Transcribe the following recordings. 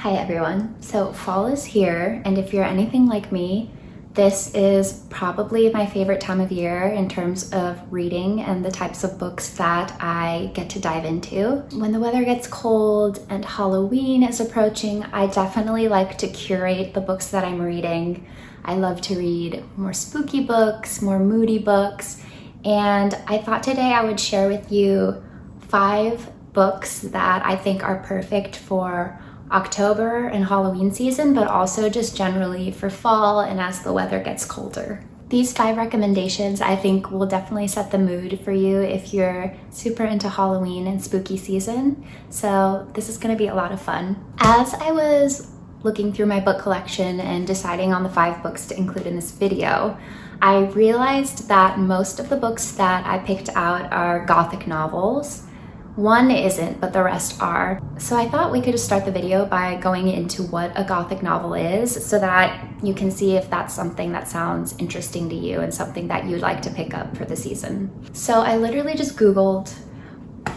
Hi everyone. So fall is here, and if you're anything like me, this is probably my favorite time of year in terms of reading and the types of books that I get to dive into. When the weather gets cold and Halloween is approaching, I definitely like to curate the books that I'm reading. I love to read more spooky books, more moody books, and I thought today I would share with you 5 books that I think are perfect for October and Halloween season, but also just generally for fall and as the weather gets colder. These 5 recommendations I think will definitely set the mood for you if you're super into Halloween and spooky season. So this is going to be a lot of fun. As I was looking through my book collection and deciding on the 5 books to include in this video, I realized that most of the books that I picked out are Gothic novels. One isn't, but the rest are. So I thought we could just start the video by going into what a Gothic novel is so that you can see if that's something that sounds interesting to you and something that you'd like to pick up for the season. So I literally just Googled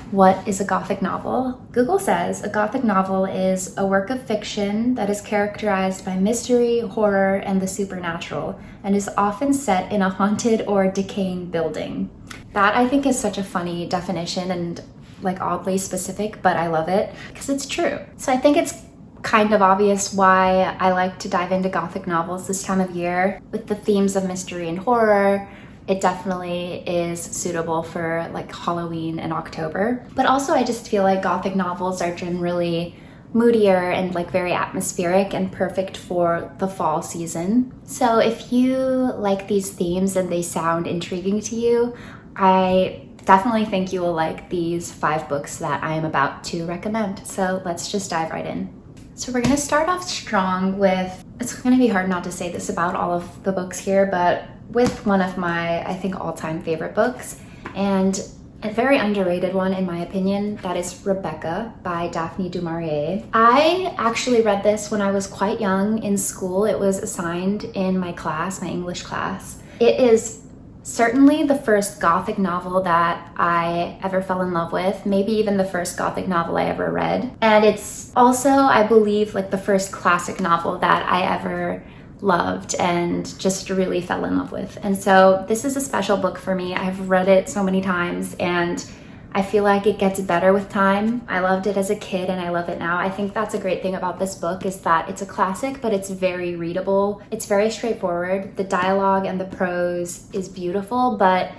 what is a Gothic novel. Google says a Gothic novel is a work of fiction that is characterized by mystery, horror, and the supernatural, and is often set in a haunted or decaying building. That I think is such a funny definition and like oddly specific, but I love it because it's true. So I think it's kind of obvious why I like to dive into Gothic novels this time of year. With the themes of mystery and horror, it definitely is suitable for like Halloween and October. But also I just feel like Gothic novels are generally moodier and like very atmospheric and perfect for the fall season. So if you like these themes and they sound intriguing to you, I definitely think you will like these 5 books that I am about to recommend. So let's just dive right in. So we're gonna start off strong with, it's gonna be hard not to say this about all of the books here, but with one of my, I think, all-time favorite books, and a very underrated one in my opinion, that is Rebecca by Daphne du Maurier. I actually read this when I was quite young in school. It was assigned in my class, my English class. It is certainly the first Gothic novel that I ever fell in love with, maybe even the first Gothic novel I ever read. And it's also, I believe, like the first classic novel that I ever loved and just really fell in love with. And so this is a special book for me. I've read it so many times and I feel like it gets better with time. I loved it as a kid and I love it now. I think that's a great thing about this book is that it's a classic, but it's very readable. It's very straightforward. The dialogue and the prose is beautiful, but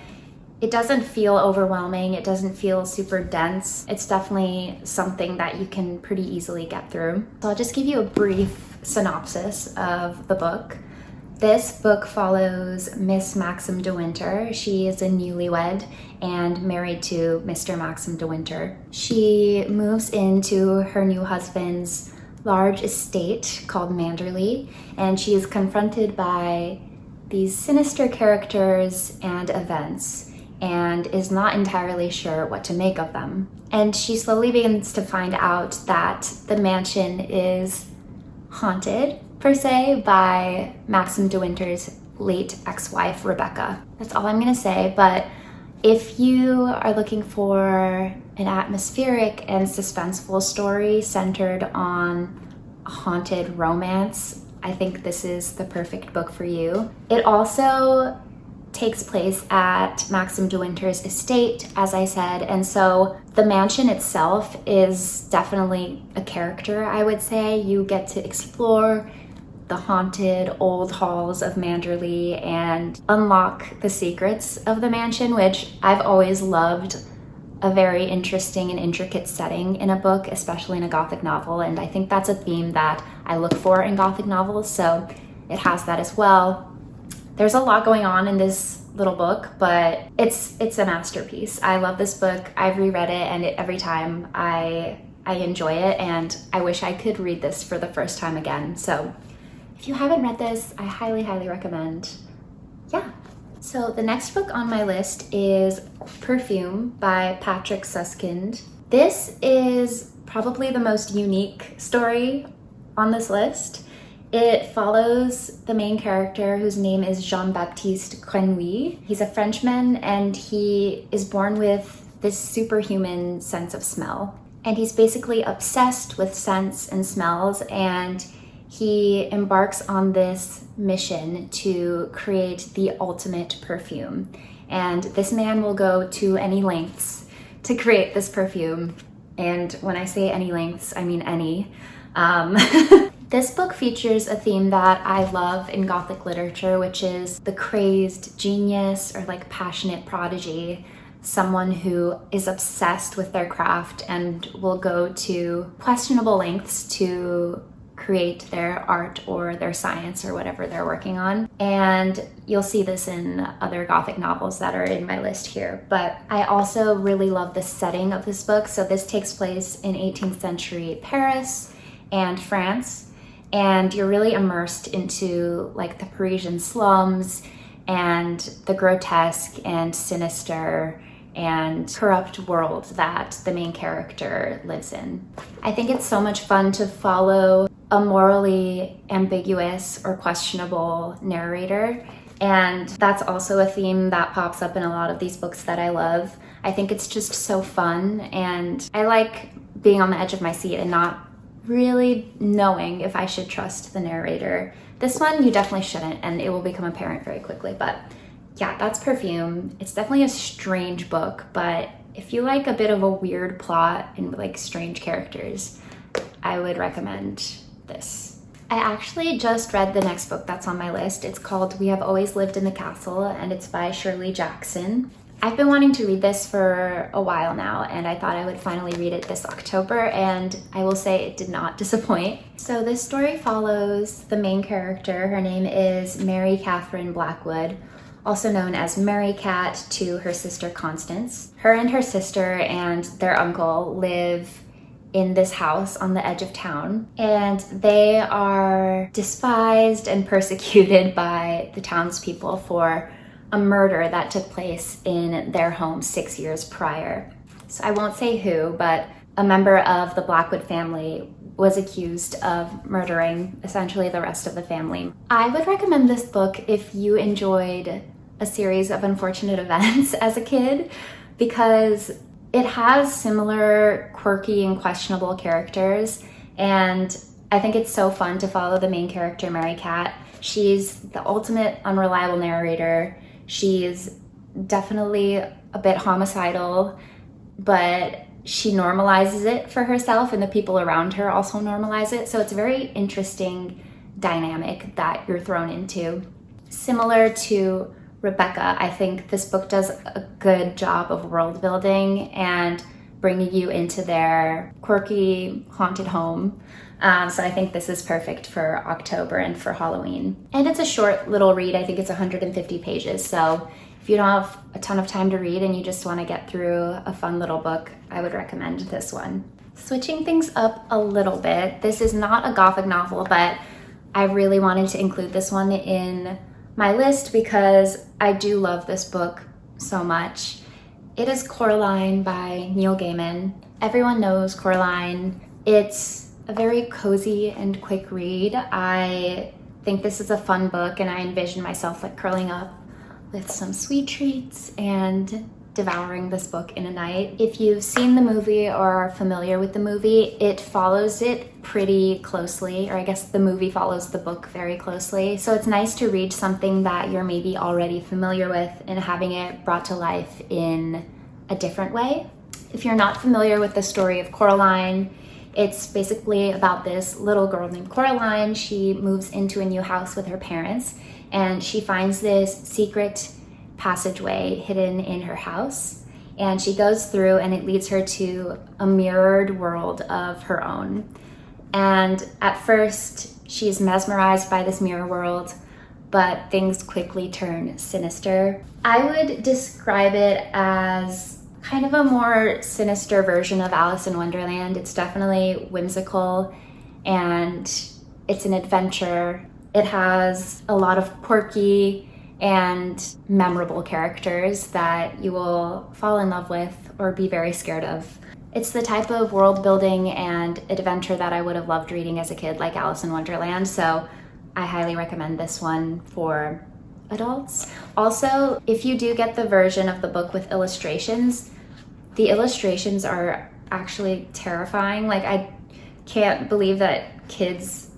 it doesn't feel overwhelming. It doesn't feel super dense. It's definitely something that you can pretty easily get through. So I'll just give you a brief synopsis of the book. This book follows Miss Maxim de Winter. She is a newlywed and married to Mr. Maxim de Winter. She moves into her new husband's large estate called Manderley, and she is confronted by these sinister characters and events and is not entirely sure what to make of them. And she slowly begins to find out that the mansion is haunted, per se, by Maxim de Winter's late ex-wife, Rebecca. That's all I'm gonna say, but if you are looking for an atmospheric and suspenseful story centered on a haunted romance, I think this is the perfect book for you. It also takes place at Maxim de Winter's estate, as I said, and so the mansion itself is definitely a character, I would say. You get to explore the haunted old halls of Manderley and unlock the secrets of the mansion, which I've always loved. A very interesting and intricate setting in a book, especially in a Gothic novel, and I think that's a theme that I look for in Gothic novels, so it has that as well. There's a lot going on in this little book, but it's a masterpiece. I love this book. I've reread it, and every time I enjoy it, and I wish I could read this for the first time again. So if you haven't read this, I highly, highly recommend. Yeah. So the next book on my list is Perfume by Patrick Suskind. This is probably the most unique story on this list. It follows the main character, whose name is Jean-Baptiste Grenouille. He's a Frenchman and he is born with this superhuman sense of smell. and he's basically obsessed with scents and smells, and he embarks on this mission to create the ultimate perfume. And this man will go to any lengths to create this perfume. And when I say any lengths, I mean any. This book features a theme that I love in Gothic literature, which is the crazed genius or like passionate prodigy, someone who is obsessed with their craft and will go to questionable lengths to create their art or their science or whatever they're working on. And you'll see this in other Gothic novels that are in my list here. But I also really love the setting of this book. So this takes place in 18th century Paris and France. And you're really immersed into like the Parisian slums and the grotesque and sinister and corrupt world that the main character lives in. I think it's so much fun to follow a morally ambiguous or questionable narrator, and that's also a theme that pops up in a lot of these books that I love. I think it's just so fun, and I like being on the edge of my seat and not really knowing if I should trust the narrator. This one you definitely shouldn't, and it will become apparent very quickly. But yeah, that's Perfume. It's definitely a strange book, but if you like a bit of a weird plot and like strange characters, I would recommend this. I actually just read the next book that's on my list. It's called We Have Always Lived in the Castle, and it's by Shirley Jackson. I've been wanting to read this for a while now, and I thought I would finally read it this October, and I will say it did not disappoint. So this story follows the main character. Her name is Mary Catherine Blackwood, also known as Mary Cat to her sister Constance. Her and her sister and their uncle live in this house on the edge of town, and they are despised and persecuted by the townspeople for a murder that took place in their home 6 years prior. So I won't say who, but a member of the Blackwood family was accused of murdering essentially the rest of the family. I would recommend this book if you enjoyed a series of unfortunate events as a kid, because it has similar quirky and questionable characters, and I think it's so fun to follow the main character, Mary Cat. She's the ultimate unreliable narrator. She's definitely a bit homicidal, but she normalizes it for herself, and the people around her also normalize it. So it's a very interesting dynamic that you're thrown into. Similar to Rebecca, I think this book does a good job of world building and bringing you into their quirky, haunted home. So I think this is perfect for October and for Halloween. And it's a short little read. I think it's 150 pages. So if you don't have a ton of time to read and you just want to get through a fun little book, I would recommend this one. Switching things up a little bit, this is not a Gothic novel, but I really wanted to include this one in my list because I do love this book so much. It is Coraline by Neil Gaiman. Everyone knows Coraline. It's a very cozy and quick read. I think this is a fun book, and I envision myself like curling up with some sweet treats and devouring this book in a night. If you've seen the movie or are familiar with the movie, it follows it pretty closely, or I guess the movie follows the book very closely. So it's nice to read something that you're maybe already familiar with and having it brought to life in a different way. If you're not familiar with the story of Coraline, it's basically about this little girl named Coraline. She moves into a new house with her parents, and she finds this secret passageway hidden in her house, and she goes through, and it leads her to a mirrored world of her own. And at first she's mesmerized by this mirror world, but things quickly turn sinister. I would describe it as kind of a more sinister version of Alice in Wonderland. It's definitely whimsical, and it's an adventure. It has a lot of quirky and memorable characters that you will fall in love with or be very scared of. It's the type of world building and adventure that I would have loved reading as a kid, like Alice in Wonderland, so I highly recommend this one for adults. Also, if you do get the version of the book with illustrations, the illustrations are actually terrifying. Like, I can't believe that kids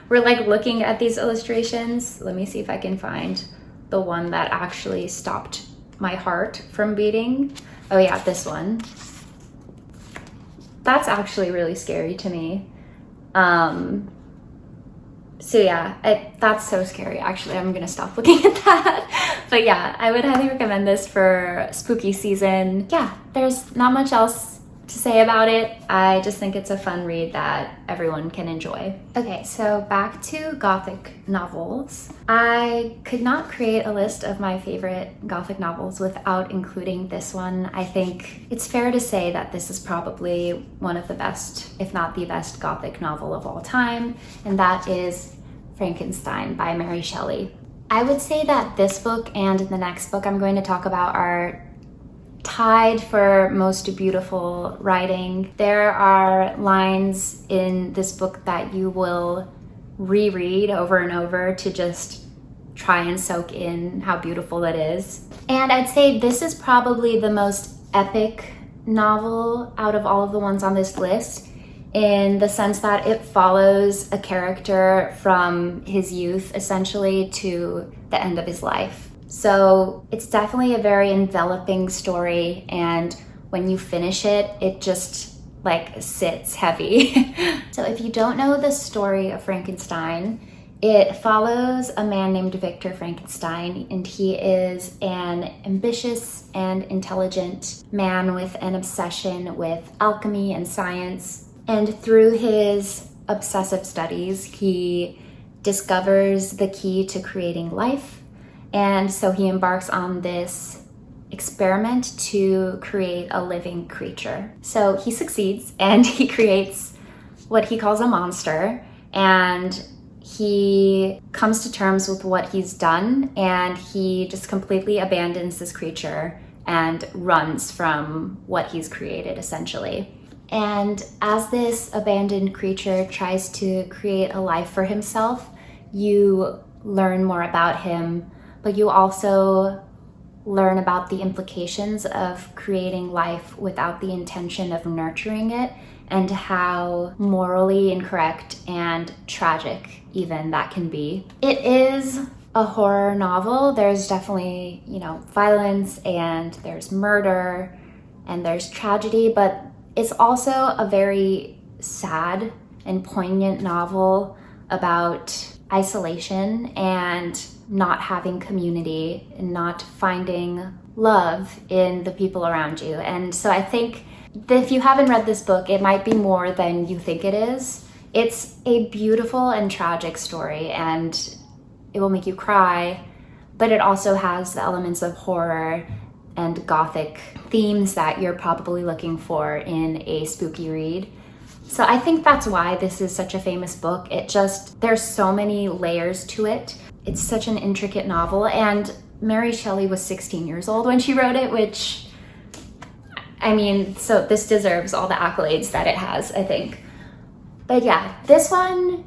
were like looking at these illustrations. Let me see if I can find the one that actually stopped my heart from beating. Oh yeah, this one. That's actually really scary to me. So yeah, that's so scary. Actually, I'm gonna stop looking at that. But yeah, I would highly recommend this for spooky season. Yeah, there's not much else to say about it. I just think it's a fun read that everyone can enjoy. Okay, so back to Gothic novels. I could not create a list of my favorite Gothic novels without including this one. I think it's fair to say that this is probably one of the best, if not the best, Gothic novel of all time, and that is Frankenstein by Mary Shelley. I would say that this book and the next book I'm going to talk about are tied for most beautiful writing. There are lines in this book that you will reread over and over to just try and soak in how beautiful it is. And I'd say this is probably the most epic novel out of all of the ones on this list, in the sense that it follows a character from his youth essentially to the end of his life. So it's definitely a very enveloping story, and when you finish it, it just like sits heavy. So if you don't know the story of Frankenstein, it follows a man named Victor Frankenstein, and he is an ambitious and intelligent man with an obsession with alchemy and science. And through his obsessive studies, he discovers the key to creating life. And so he embarks on this experiment to create a living creature. So he succeeds and he creates what he calls a monster, and he comes to terms with what he's done, and he just completely abandons this creature and runs from what he's created essentially. And as this abandoned creature tries to create a life for himself, you learn more about him, but you also learn about the implications of creating life without the intention of nurturing it, and how morally incorrect and tragic even that can be. It is a horror novel. There's definitely, violence, and there's murder, and there's tragedy, but it's also a very sad and poignant novel about isolation and not having community and not finding love in the people around you. And so I think that if you haven't read this book, it might be more than you think it is. It's a beautiful and tragic story, and it will make you cry, but it also has the elements of horror and Gothic themes that you're probably looking for in a spooky read. So I think that's why this is such a famous book. There's so many layers to it. It's such an intricate novel, and Mary Shelley was 16 years old when she wrote it, which, so this deserves all the accolades that it has, I think. But yeah, this one,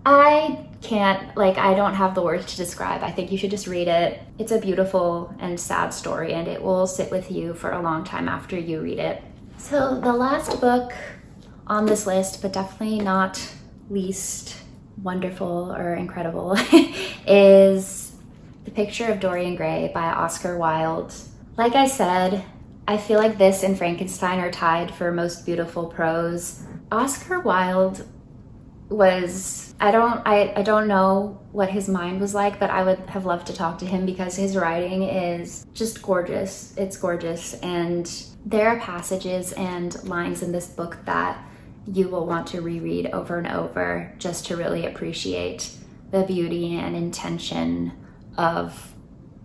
I don't have the words to describe. I think you should just read it. It's a beautiful and sad story, and it will sit with you for a long time after you read it. So the last book on this list, but definitely not least wonderful or incredible, is The Picture of Dorian Gray by Oscar Wilde. Like I said, I feel like this and Frankenstein are tied for most beautiful prose. Oscar Wilde was, I don't know what his mind was like, but I would have loved to talk to him because his writing is just gorgeous. It's gorgeous, and there are passages and lines in this book that you will want to reread over and over just to really appreciate the beauty and intention of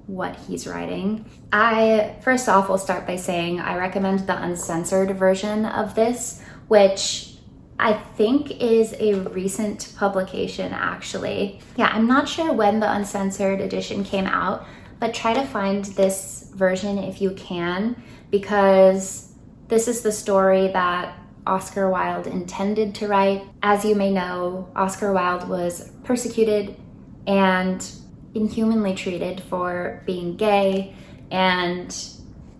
what he's writing. I first off will start by saying I recommend the uncensored version of this, which I think is a recent publication actually. Yeah, I'm not sure when the uncensored edition came out, but try to find this version if you can, because this is the story that Oscar Wilde intended to write. As you may know, Oscar Wilde was persecuted and inhumanly treated for being gay, and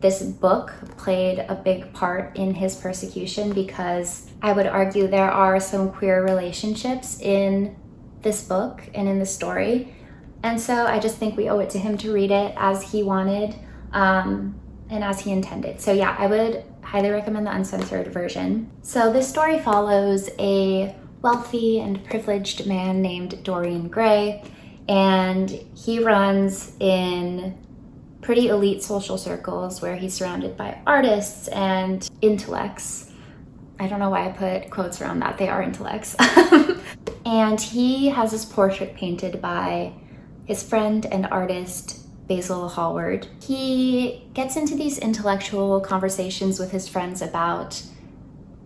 this book played a big part in his persecution, because I would argue there are some queer relationships in this book and in the story. And so I just think we owe it to him to read it as he wanted, and as he intended. So yeah, I would highly recommend the uncensored version. So this story follows a wealthy and privileged man named Dorian Gray, and he runs in pretty elite social circles where he's surrounded by artists and intellects. I don't know why I put quotes around that. They are intellects. And he has his portrait painted by his friend and artist, Basil Hallward. He gets into these intellectual conversations with his friends about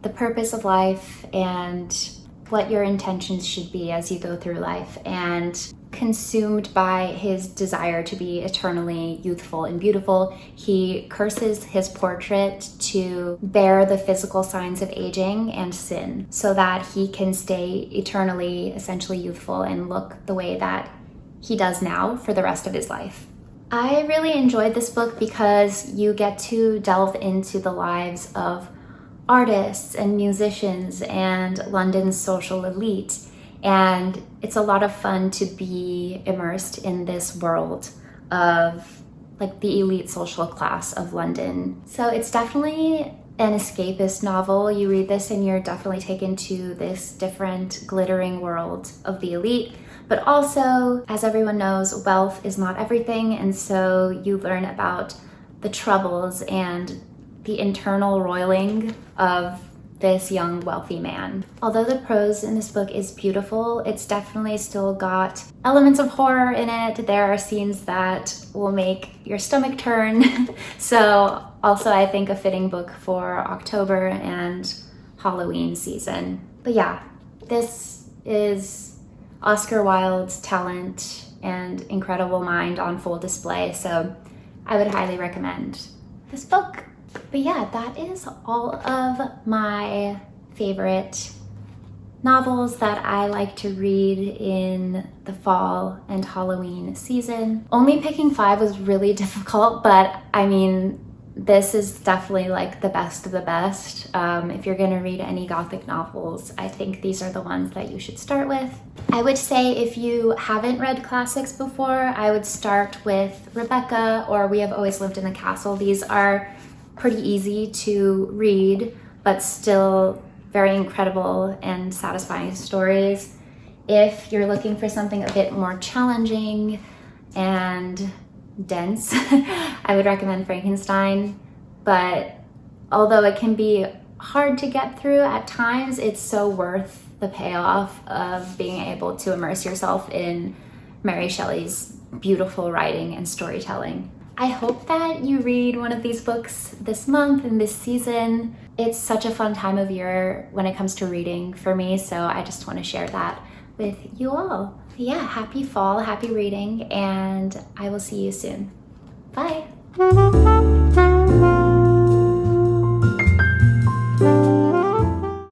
the purpose of life and what your intentions should be as you go through life. And consumed by his desire to be eternally youthful and beautiful, he curses his portrait to bear the physical signs of aging and sin so that he can stay eternally, essentially youthful and look the way that he does now for the rest of his life. I really enjoyed this book because you get to delve into the lives of artists and musicians and London's social elite. And it's a lot of fun to be immersed in this world of like the elite social class of London. So it's definitely an escapist novel. You read this and you're definitely taken to this different glittering world of the elite. But also, as everyone knows, wealth is not everything. And so you learn about the troubles and the internal roiling of this young wealthy man. Although the prose in this book is beautiful, it's definitely still got elements of horror in it. There are scenes that will make your stomach turn. So also I think a fitting book for October and Halloween season. But yeah, this is Oscar Wilde's talent and incredible mind on full display. So I would highly recommend this book. But yeah, that is all of my favorite novels that I like to read in the fall and Halloween season. Only picking 5 was really difficult, but I mean, this is definitely like the best of the best. If you're gonna read any Gothic novels, I think these are the ones that you should start with. I would say if you haven't read classics before, I would start with Rebecca or We Have Always Lived in the Castle. These are pretty easy to read, but still very incredible and satisfying stories. If you're looking for something a bit more challenging and dense, I would recommend Frankenstein. But although it can be hard to get through at times, it's so worth the payoff of being able to immerse yourself in Mary Shelley's beautiful writing and storytelling. I hope that you read one of these books this month and this season. It's such a fun time of year when it comes to reading for me, so I just want to share that with you all. Yeah, happy fall, happy reading, and I will see you soon. Bye.